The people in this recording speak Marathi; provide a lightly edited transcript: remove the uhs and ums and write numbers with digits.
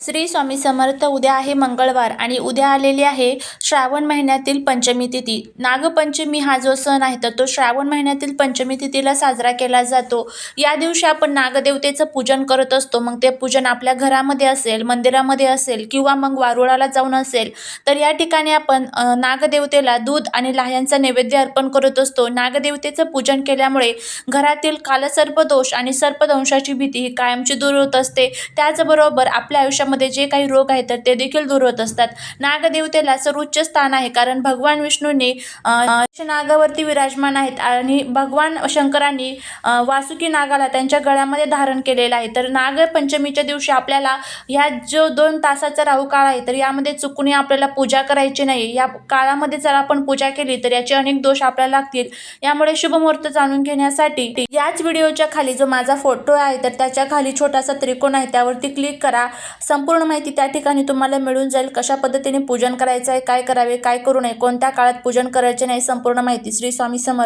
श्री स्वामी समर्थ. उद्या आहे मंगळवार आणि उद्या आलेली आहे श्रावण महिन्यातील पंचमी तिथी. नागपंचमी हा जो सण आहे तर तो श्रावण महिन्यातील पंचमी तिथीला साजरा केला जातो. या दिवशी आपण नागदेवतेचं पूजन करत असतो. मग ते पूजन आपल्या घरामध्ये असेल, मंदिरामध्ये असेल किंवा मग वारुळाला जाऊन असेल, तर या ठिकाणी आपण नागदेवतेला दूध आणि लाह्यांचा नैवेद्य अर्पण करत असतो. नागदेवतेचं पूजन केल्यामुळे घरातील कालसर्पदोष आणि सर्पदंशाची भीती ही कायमची दूर होत असते. त्याचबरोबर आपल्या आयुष्यामध्ये जे काही रोग आहेत तर ते देखील दूर होत असतात. नागदेवतेला सर्वोच्च स्थान आहे, कारण भगवान विष्णूंनी नागावरती विराजमान आहेत आणि भगवान शंकरांनी वासुकी नागाला त्यांच्या गळ्यामध्ये धारण केलेलं आहे. तर नागपंचमीच्या दिवशी आपल्याला ह्या जो 2 तासाचा राहू काळ आहे तर यामध्ये चुकूनही आपल्याला पूजा करायची नाही. या काळामध्ये जर आपण पूजा केली तर याचे अनेक दोष आपल्याला लागतील. यामुळे शुभमुहूर्त जाणून घेण्यासाठी याच व्हिडिओच्या खाली जो माझा फोटो आहे तर त्याच्या खाली छोटासा त्रिकोण आहे, त्यावरती क्लिक करा. संपूर्ण माहिती त्या ठिकाणी तुम्हाला मिळून जाईल. कशा पद्धतीने पूजन करायचं आहे, काय करावे, काय करू नये, कोणत्या काळात पूजन करायचे नाही, संपूर्ण माहिती. श्री स्वामी समर्थ.